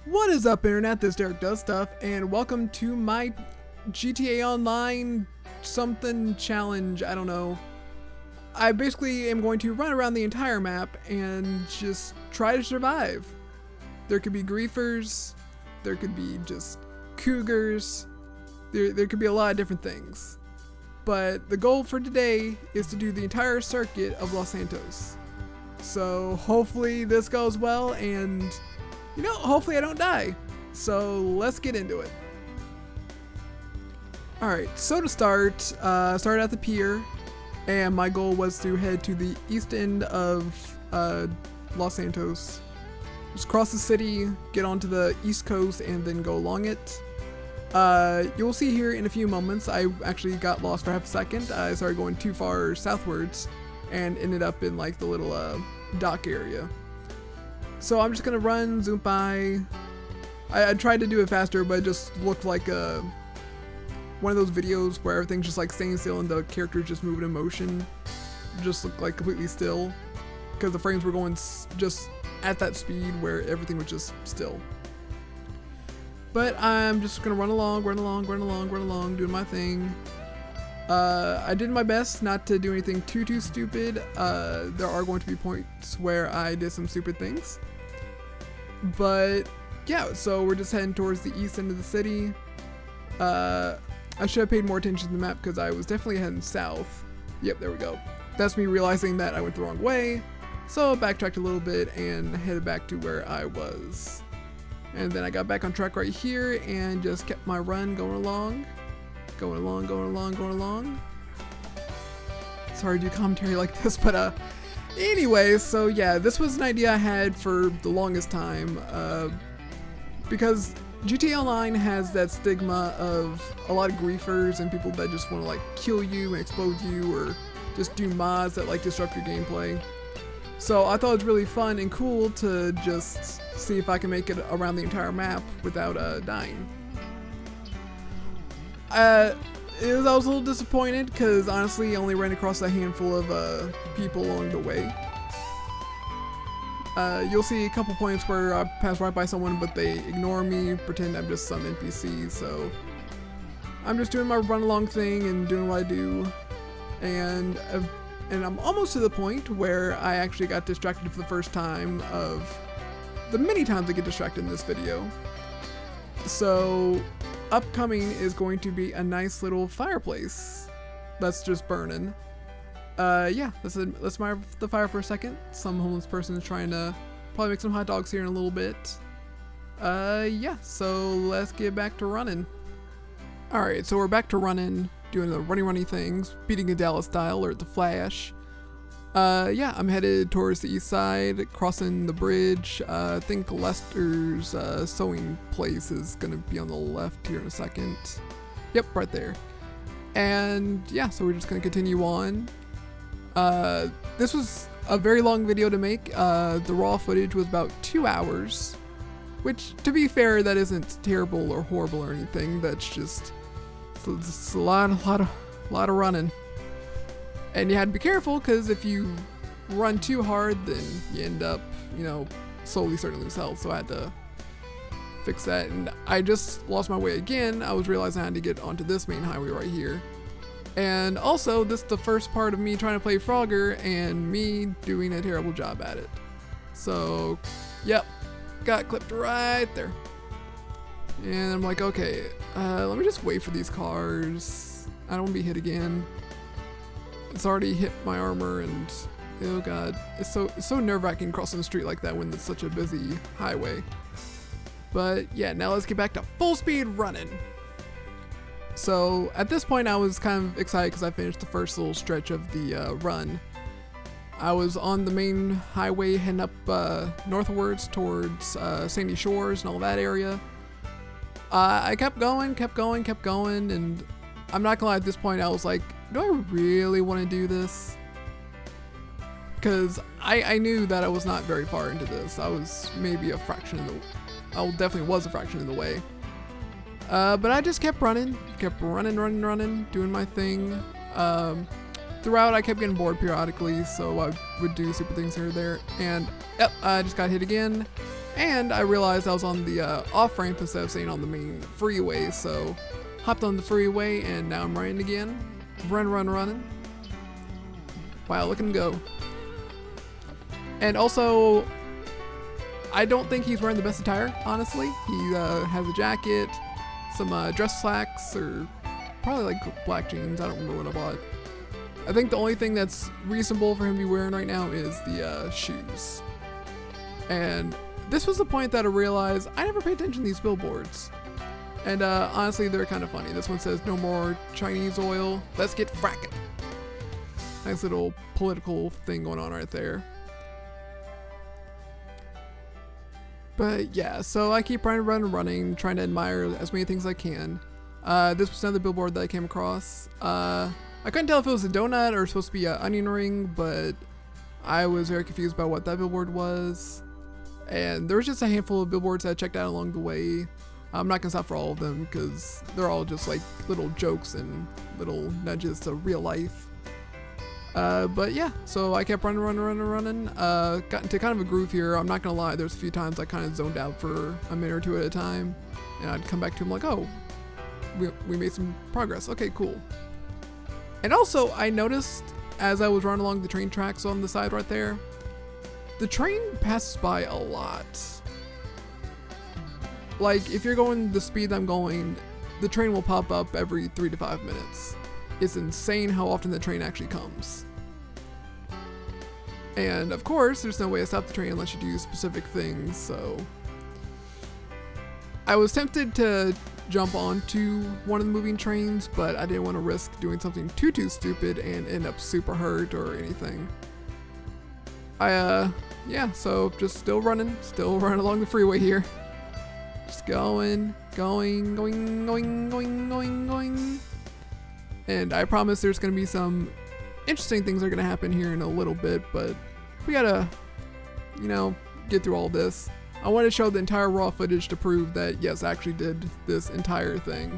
What is up, internet? This is Derek Does Stuff, and welcome to my GTA Online something challenge. I don't know. I basically am going to run around the entire map and just try to survive. There could be griefers, there could be just cougars, there could be a lot of different things. But the goal for today is to do the entire circuit of Los Santos. So hopefully this goes well, and hopefully I don't die. So let's get into it. Alright, so to start, started at the pier, and my goal was to head to the east end of Los Santos. Just cross the city, get onto the east coast, and then go along it. You'll see here in a few moments, I actually got lost for half a second. I started going too far southwards and ended up in like the little dock area. So I'm just gonna run, zoom by. I tried to do it faster, but it just looked like one of those videos where everything's just like staying still and the character's just moving in motion. It just looked like completely still because the frames were going just at that speed where everything was just still. But I'm just gonna run along, doing my thing. I did my best not to do anything too stupid. There are going to be points where I did some stupid things. But yeah, so we're just heading towards the east end of the city. I should have paid more attention to the map because I was definitely heading south. Yep, there we go. That's me realizing that I went the wrong way. So I backtracked a little bit and headed back to where I was. And then I got back on track right here and just kept my run going along. It's hard to do commentary like this, but anyway, so yeah, this was an idea I had for the longest time, because GTA Online has that stigma of a lot of griefers and people that just want to like kill you and explode you, or just do mods that like disrupt your gameplay. So I thought it was really fun and cool to just see if I can make it around the entire map without dying. I was a little disappointed because honestly I only ran across a handful of people along the way. You'll see a couple points where I pass right by someone but they ignore me, pretend I'm just some NPC, so I'm just doing my run along thing and doing what I do, and I'm almost to the point where I actually got distracted for the first time of the many times I get distracted in this video. So upcoming is going to be a nice little fireplace that's just burning. Yeah, let's admire the fire for a second. Some homeless person is trying to probably make some hot dogs here in a little bit. Yeah, so let's get back to running. Alright, so we're back to running, doing the runny things, beating a Dallas style or the Flash. Yeah, I'm headed towards the east side, crossing the bridge. I think Lester's sewing place is gonna be on the left here in a second. Yep, right there. And yeah, so we're just gonna continue on. This was a very long video to make. The raw footage was about 2 hours, which, to be fair, that isn't terrible or horrible or anything. That's just it's a lot of running. And you had to be careful, because if you run too hard, then you end up, slowly starting to lose health. So I had to fix that. And I just lost my way again. I was realizing I had to get onto this main highway right here. And also, this is the first part of me trying to play Frogger and me doing a terrible job at it. So, yep, got clipped right there. And I'm like, okay, let me just wait for these cars. I don't want to be hit again. It's already hit my armor, and oh god, it's so nerve-wracking crossing the street like that when it's such a busy highway. But yeah, now let's get back to full speed running. So at this point I was kind of excited because I finished the first little stretch of the run. I was on the main highway heading up northwards towards Sandy Shores and all that area. I kept going, and I'm not gonna lie, at this point I was like, do I really want to do this? Because I knew that I was not very far into this. I was maybe a fraction of the... I definitely was a fraction of the way. But I just kept running, doing my thing. Throughout, I kept getting bored periodically, so I would do super things here or there. And, yep, I just got hit again. And I realized I was on the off ramp instead of staying on the main freeway, so hopped on the freeway and now I'm running again. Running. Wow, look at him go. And also, I don't think he's wearing the best attire, honestly. He has a jacket, some dress slacks, or probably like black jeans. I don't remember what I bought. I think the only thing that's reasonable for him to be wearing right now is the shoes. And this was the point that I realized I never pay attention to these billboards. And honestly, they're kind of funny. This one says, "No more Chinese oil. Let's get fracking." Nice little political thing going on right there. But yeah, so I keep running, trying to admire as many things as I can. This was another billboard that I came across. I couldn't tell if it was a donut or supposed to be an onion ring, but I was very confused about what that billboard was. And there was just a handful of billboards that I checked out along the way. I'm not gonna stop for all of them because they're all just like little jokes and little nudges to real life. But yeah, so I kept running. Got into kind of a groove here. I'm not gonna lie, there's a few times I kind of zoned out for a minute or two at a time, and I'd come back to him like, oh, we made some progress. Okay, cool. And also, I noticed as I was running along the train tracks on the side right there, the train passes by a lot. Like, if you're going the speed I'm going, the train will pop up every 3 to 5 minutes. It's insane how often the train actually comes. And of course, there's no way to stop the train unless you do specific things, so I was tempted to jump onto one of the moving trains, but I didn't want to risk doing something too stupid and end up super hurt or anything. Yeah, so just still running along the freeway here. Just going. And I promise there's gonna be some interesting things that are gonna happen here in a little bit, but we gotta, get through all this. I want to show the entire raw footage to prove that, yes, I actually did this entire thing.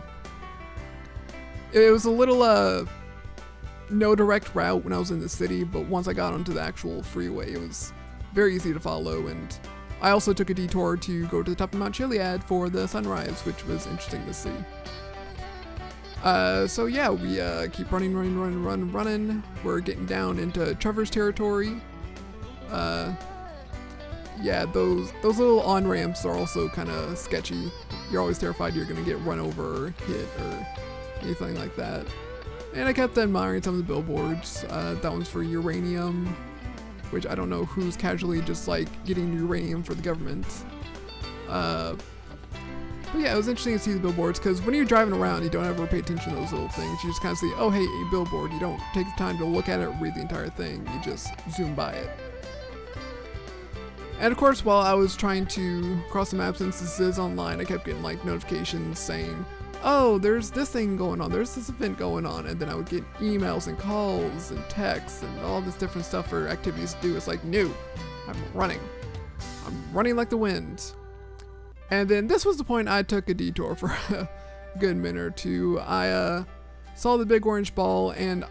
It was a little, no direct route when I was in the city, but once I got onto the actual freeway, it was very easy to follow, and I also took a detour to go to the top of Mount Chiliad for the sunrise, which was interesting to see. So yeah, we keep running. We're getting down into Trevor's territory. Yeah, those little on-ramps are also kind of sketchy. You're always terrified you're going to get run over or hit or anything like that. And I kept admiring some of the billboards. That one's for uranium, which I don't know who's casually just like getting uranium for the government. But yeah, it was interesting to see the billboards because when you're driving around, you don't ever pay attention to those little things. You just kind of see, oh hey, a billboard. You don't take the time to look at it, read the entire thing. You just zoom by it. And of course, while I was trying to cross the map, since this is online, I kept getting like notifications saying, oh, there's this thing going on, there's this event going on, and then I would get emails and calls and texts and all this different stuff for activities to do. It's like, no, I'm running like the wind. And then this was the point I took a detour for a good minute or two. I saw the big orange ball, and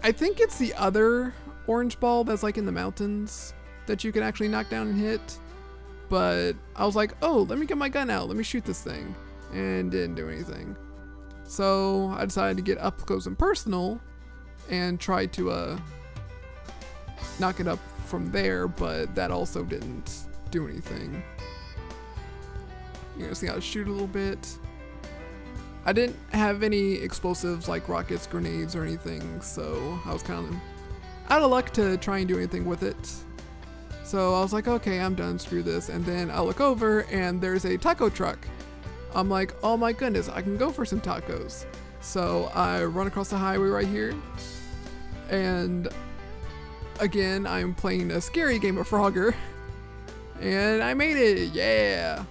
I think it's the other orange ball that's like in the mountains that you can actually knock down and hit. But I was like, oh, let me get my gun out, let me shoot this thing, and didn't do anything. So I decided to get up close and personal and try to knock it up from there, but that also didn't do anything. You're gonna see how to shoot a little bit. I didn't have any explosives like rockets, grenades, or anything, so I was kind of out of luck to try and do anything with it. So I was like, okay, I'm done, screw this. And then I look over and there's a taco truck. I'm like, oh my goodness, I can go for some tacos. So I run across the highway right here. And again, I'm playing a scary game of Frogger. And I made it, yeah.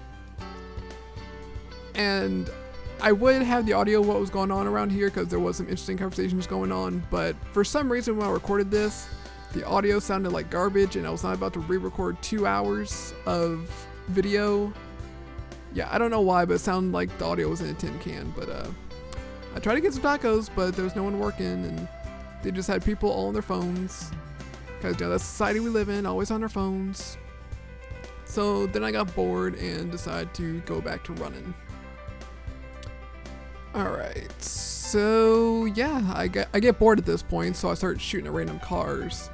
And I would have the audio of what was going on around here because there was some interesting conversations going on. But for some reason when I recorded this, the audio sounded like garbage and I was not about to re-record 2 hours of video. Yeah, I don't know why, but it sounded like the audio was in a tin can. But I tried to get some tacos, but there was no one working and they just had people all on their phones. Because that's the society we live in, always on their phones. So then I got bored and decided to go back to running. Alright, so yeah, I get bored at this point, so I start shooting at random cars.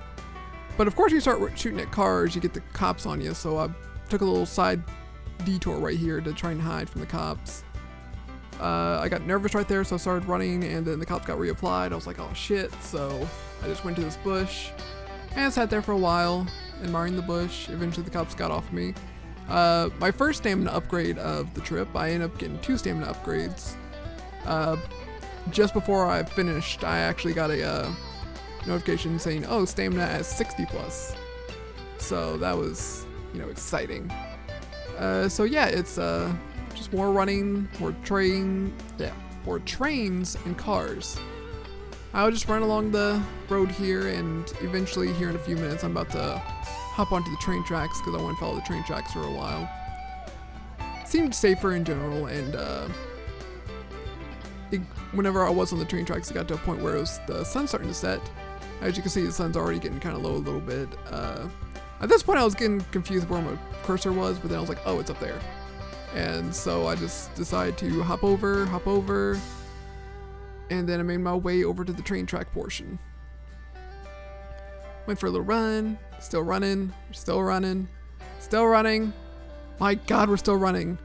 But of course you start shooting at cars, you get the cops on you, so I took a little side detour right here to try and hide from the cops. I got nervous right there, so I started running, and then the cops got reapplied. I was like, oh shit, so I just went to this bush and sat there for a while, admiring the bush. Eventually the cops got off me. My first stamina upgrade of the trip, I ended up getting 2 stamina upgrades. Just before I finished, I actually got a notification saying, oh, stamina at 60 plus. So that was, you know, exciting. So yeah, it's just more running, more trains and cars. I'll just run along the road here, and eventually here in a few minutes I'm about to hop onto the train tracks because I want to follow the train tracks for a while. Seemed safer in general, and whenever I was on the train tracks, it got to a point where it was the sun starting to set. As you can see, the sun's already getting kind of low a little bit. At this point I was getting confused where my cursor was, but then I was like, oh, it's up there. And so I just decided to hop over, and then I made my way over to the train track portion. Went for a little run, still running. My God, we're still running.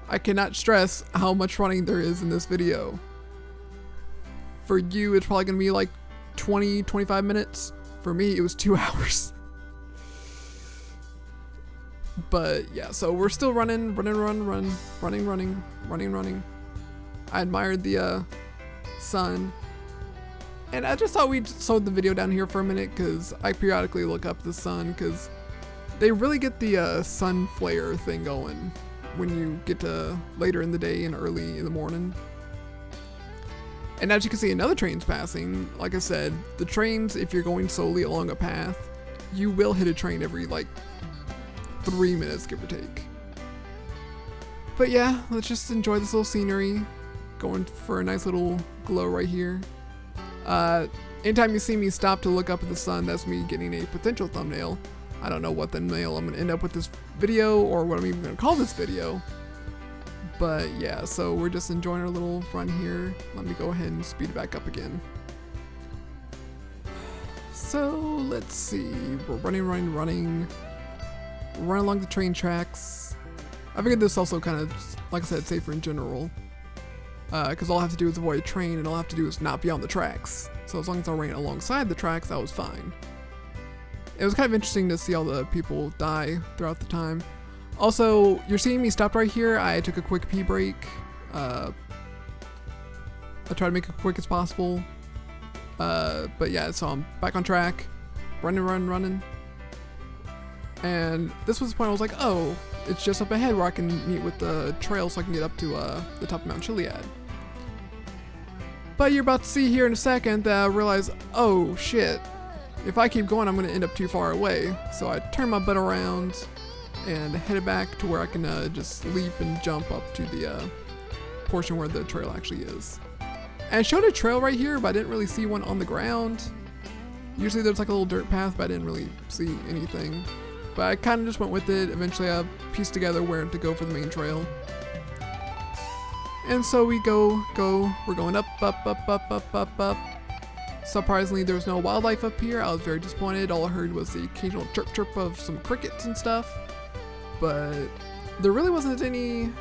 I cannot stress how much running there is in this video. For you, it's probably gonna be like 20-25 minutes. For me, it was 2 hours. But yeah, so we're still running. I admired the sun, and I just thought we'd slow the video down here for a minute because I periodically look up the sun because they really get the sun flare thing going when you get to later in the day and early in the morning. And as you can see, another train's passing. Like I said, the trains, if you're going slowly along a path, you will hit a train every like 3 minutes, give or take. But yeah, let's just enjoy this little scenery. Going for a nice little glow right here. Anytime you see me stop to look up at the sun, that's me getting a potential thumbnail. I don't know what thumbnail I'm going to end up with this video, or what I'm even going to call this video. But yeah, so we're just enjoying our little run here. Let me go ahead and speed it back up again. So let's see, we're running. Run along the train tracks. I figured this also kind of, like I said, safer in general. Because all I have to do is avoid a train, and all I have to do is not be on the tracks. So as long as I ran alongside the tracks, that was fine. It was kind of interesting to see all the people die throughout the time. Also, you're seeing me stopped right here. I took a quick pee break. I tried to make it quick as possible. But yeah, so I'm back on track. Running. And this was the point I was like, oh, it's just up ahead where I can meet with the trail so I can get up to the top of Mount Chiliad. But you're about to see here in a second that I realize, oh shit, if I keep going I'm going to end up too far away. So I turned my butt around and headed back to where I can just leap and jump up to the portion where the trail actually is. And it showed a trail right here, but I didn't really see one on the ground. Usually there's like a little dirt path, but I didn't really see anything. But I kind of just went with it. Eventually I pieced together where to go for the main trail. And so we go, we're going up. Surprisingly, there was no wildlife up here. I was very disappointed. All I heard was the occasional chirp of some crickets and stuff. But there really wasn't any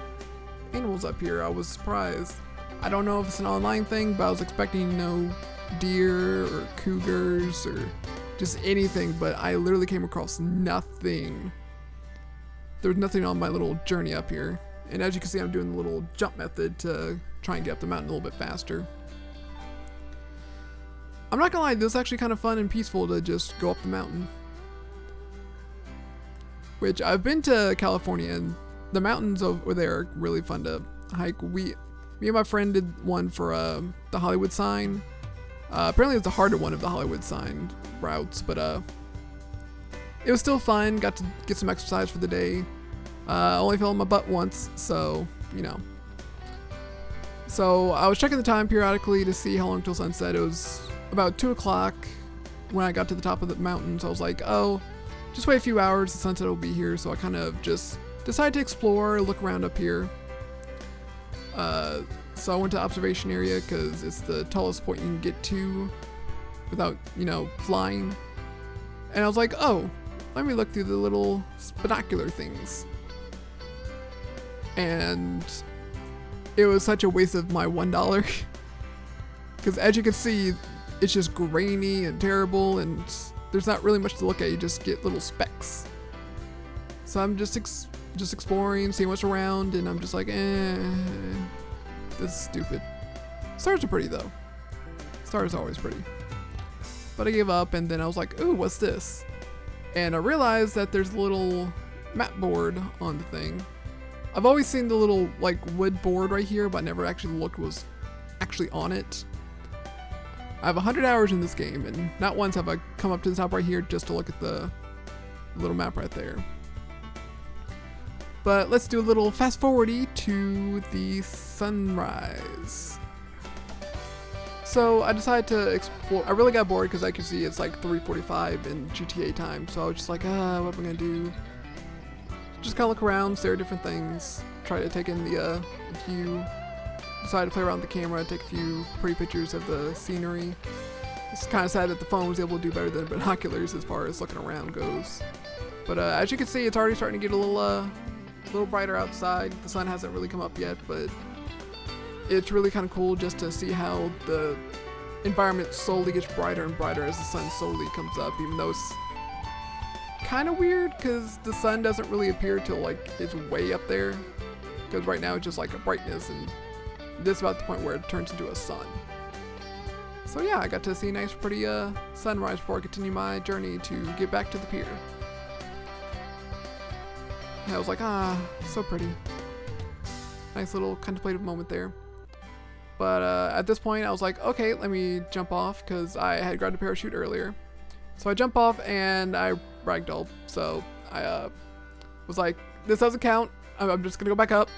animals up here. I was surprised. I don't know if it's an online thing, but I was expecting no deer or cougars or just anything, but I literally came across nothing. There was nothing on my little journey up here. And as you can see, I'm doing the little jump method to try and get up the mountain a little bit faster. I'm not gonna lie, this is actually kind of fun and peaceful to just go up the mountain. Which, I've been to California, and the mountains over there are really fun to hike. Me and my friend did one for the Hollywood sign. Apparently it's the harder one of the Hollywood sign routes, but it was still fun. Got to get some exercise for the day. Only fell on my butt once, so, you know. So I was checking the time periodically to see how long till sunset. It was about 2 o'clock when I got to the top of the mountain, so I was like, oh, just wait a few hours, the sunset will be here, so I kind of just decided to explore, look around up here. So I went to observation area because it's the tallest point you can get to without, you know, flying. And I was like, oh, let me look through the little binocular things. And it was such a waste of my $1. Because as you can see, it's just grainy and terrible, and there's not really much to look at. You just get little specks. So I'm just exploring, seeing what's around, and I'm just like, this is stupid. Stars are pretty though. Stars are always pretty. But I gave up, and then I was like, ooh, what's this? And I realized that there's a little map board on the thing. I've always seen the little like wood board right here, but I never actually looked what was actually on it. I have 100 hours in this game, and not once have I come up to the top right here just to look at the little map right there. But let's do a little fast forwardy to the sunrise. So I decided to explore. I really got bored because I could see it's like 3:45 in GTA time. So I was just like, what am I gonna do? Just kind of look around, stare at different things, try to take in the view. Decided to play around with the camera, take a few pretty pictures of the scenery. It's kind of sad that the phone was able to do better than binoculars as far as looking around goes. But as you can see, it's already starting to get a little brighter outside. The sun hasn't really come up yet, but it's really kind of cool just to see how the environment slowly gets brighter and brighter as the sun slowly comes up, even though it's kind of weird because the sun doesn't really appear till like it's way up there, because right now it's just like a brightness, and this is about the point where it turns into a sun. So yeah, I got to see a nice pretty sunrise before I continue my journey to get back to the pier. And I was like, so pretty. Nice little contemplative moment there. But at this point I was like, okay, let me jump off because I had grabbed a parachute earlier. So I jump off and I ragdolled. So I was like, this doesn't count. I'm just gonna go back up.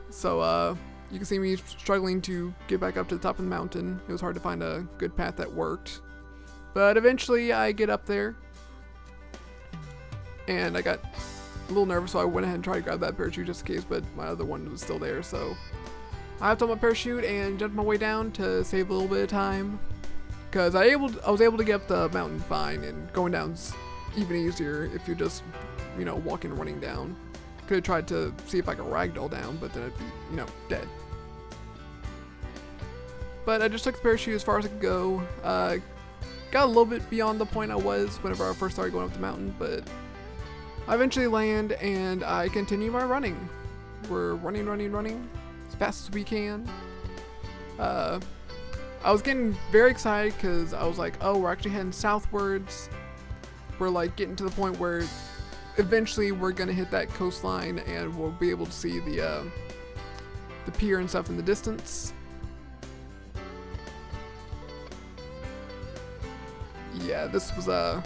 So you can see me struggling to get back up to the top of the mountain. It was hard to find a good path that worked. But eventually I get up there. And I got a little nervous, so I went ahead and tried to grab that parachute just in case, but my other one was still there. So I hopped on my parachute and jumped my way down to save a little bit of time. Because I was able to get up the mountain fine, and going down's even easier if you're just, you know, walking and running down. Could have tried to see if I could ragdoll down, but then I'd be, you know, dead. But I just took the parachute as far as I could go. Got a little bit beyond the point I was whenever I first started going up the mountain, but I eventually land and I continue my running. We're running as fast as we can. I was getting very excited because I was like, oh, we're actually heading southwards. We're like getting to the point where eventually we're gonna hit that coastline and we'll be able to see the pier and stuff in the distance. Yeah, this was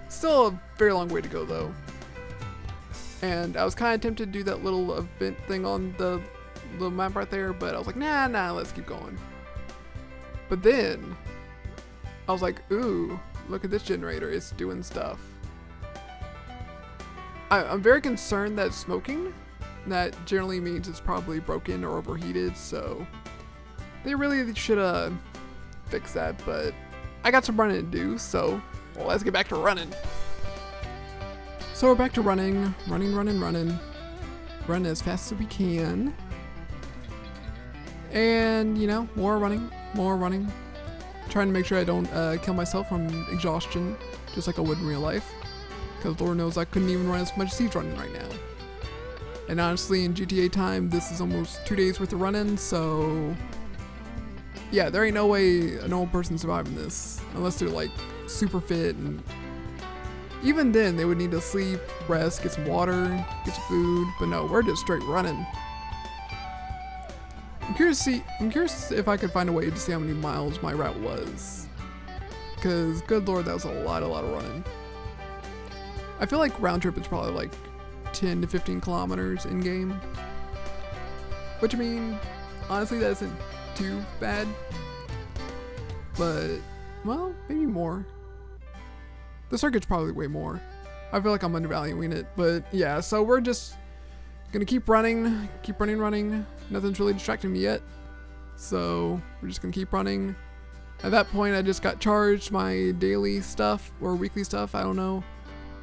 still a very long way to go though. And I was kind of tempted to do that little event thing on the little map right there, but I was like, nah, let's keep going. But then I was like, ooh, look at this generator, it's doing stuff. I'm very concerned that it's smoking. That generally means it's probably broken or overheated, so they really should fix that, but I got some running to do, so well, let's get back to running. So we're back to running. Run as fast as we can. And, you know, more running. Trying to make sure I don't kill myself from exhaustion, just like I would in real life. Because Lord knows I couldn't even run as much as he's running right now. And honestly, in GTA time, this is almost 2 days worth of running, so yeah, there ain't no way a normal person's surviving this. Unless they're like super fit, and even then they would need to sleep, rest, get some water, get some food, but no, we're just straight running. I'm curious if I could find a way to see how many miles my route was. Because good Lord, that was a lot of running. I feel like round trip is probably like 10 to 15 kilometers in game. Which I mean, honestly that isn't too bad. But, well, maybe more. The circuit's probably way more. I feel like I'm undervaluing it, but yeah, so we're just gonna keep running. Nothing's really distracting me yet. So we're just gonna keep running. At that point, I just got charged my daily stuff or weekly stuff, I don't know.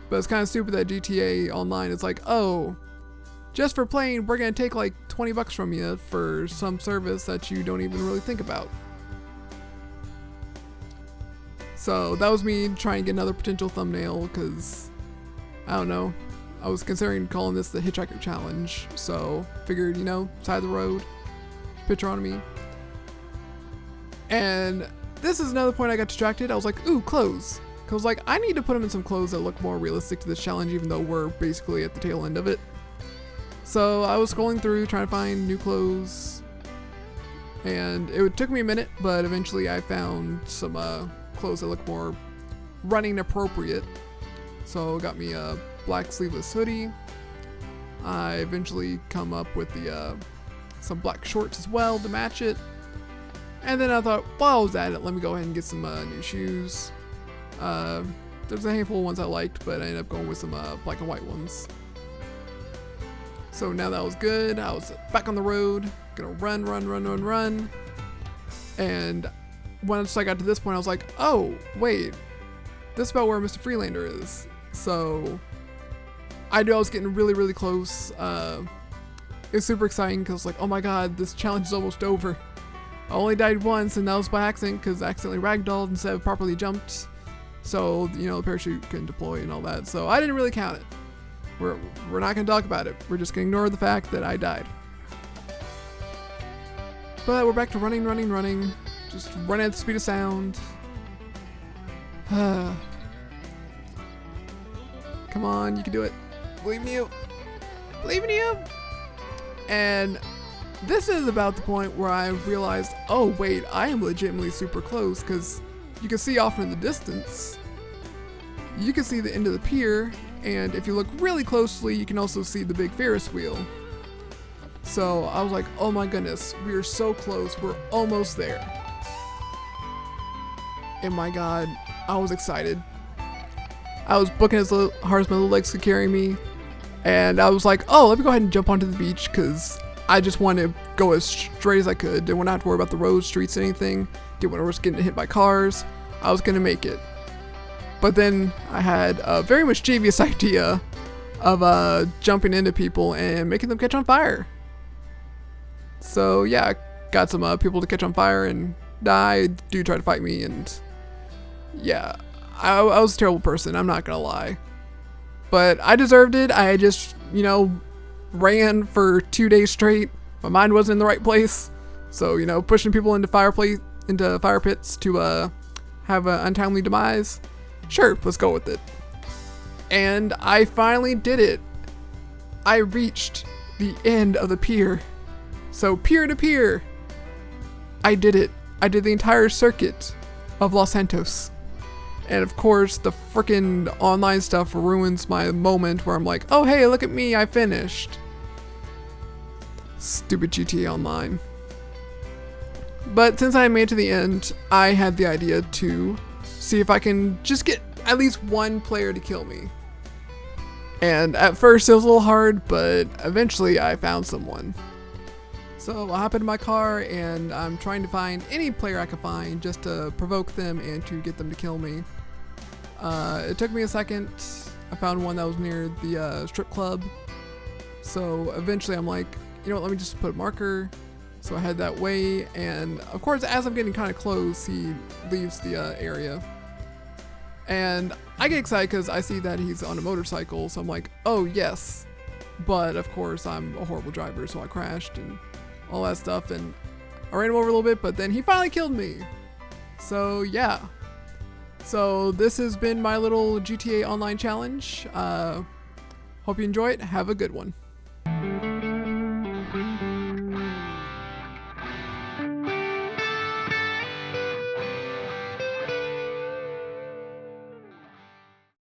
But it's kind of stupid that GTA Online is like, oh, just for playing, we're gonna take like 20 bucks from you for some service that you don't even really think about. So that was me trying to get another potential thumbnail because, I don't know, I was considering calling this the Hitchhiker Challenge. So figured, you know, side of the road, picture on me. And this is another point I got distracted. I was like, ooh, clothes. Cause like, I need to put them in some clothes that look more realistic to this challenge, even though we're basically at the tail end of it. So I was scrolling through trying to find new clothes, and it took me a minute, but eventually I found some clothes that look more running appropriate. So got me a black sleeveless hoodie. I eventually come up with the some black shorts as well to match it. And then I thought, while I was at it, let me go ahead and get some new shoes. There's a handful of ones I liked, but I ended up going with some black and white ones. So now that was good, I was back on the road, gonna run. And once I got to this point, I was like, oh, wait, this is about where Mr. Freelander is. So I knew I was getting really close. It's super exciting because like, oh my god, this challenge is almost over. I only died once, and that was by accident because I accidentally ragdolled instead of properly jumped. So, you know, the parachute couldn't deploy and all that. So I didn't really count it. We're not going to talk about it. We're just going to ignore the fact that I died. But we're back to running. Just running at the speed of sound. Come on, you can do it. Believe in you. Believe in you. And this is about the point where I realized, oh wait, I am legitimately super close, because you can see off in the distance, you can see the end of the pier, and if you look really closely, you can also see the big Ferris wheel. So I was like, oh my goodness, we are so close, we're almost there. And my god, I was excited. I was booking as hard as my little legs could carry me, and I was like, oh, let me go ahead and jump onto the beach, because I just wanted to go as straight as I could. Didn't want to have to worry about the roads, streets, anything. Didn't want to risk getting hit by cars. I was going to make it. But then I had a very mischievous idea of jumping into people and making them catch on fire. So yeah, got some people to catch on fire and die. Dude tried to fight me, and yeah, I was a terrible person, I'm not going to lie. But I deserved it. I just, you know, ran for 2 days straight. My mind wasn't in the right place. So, you know, pushing people into fire pits to have an untimely demise. Sure, let's go with it. And I finally did it. I reached the end of the pier. So pier to pier, I did it. I did the entire circuit of Los Santos. And of course, the freaking online stuff ruins my moment where I'm like, oh hey, look at me, I finished. Stupid GTA Online. But since I made it to the end, I had the idea to see if I can just get at least one player to kill me. And at first it was a little hard, but eventually I found someone. So I hop into my car and I'm trying to find any player I could find just to provoke them and to get them to kill me. It took me a second. I found one that was near the strip club. So eventually I'm like, you know what, let me just put a marker. So I head that way, and of course as I'm getting kind of close, he leaves the area. And I get excited because I see that he's on a motorcycle, so I'm like, oh yes. But of course I'm a horrible driver, so I crashed and all that stuff, and I ran him over a little bit, but then he finally killed me. So yeah. So this has been my little GTA Online challenge. Hope you enjoy it. Have a good one.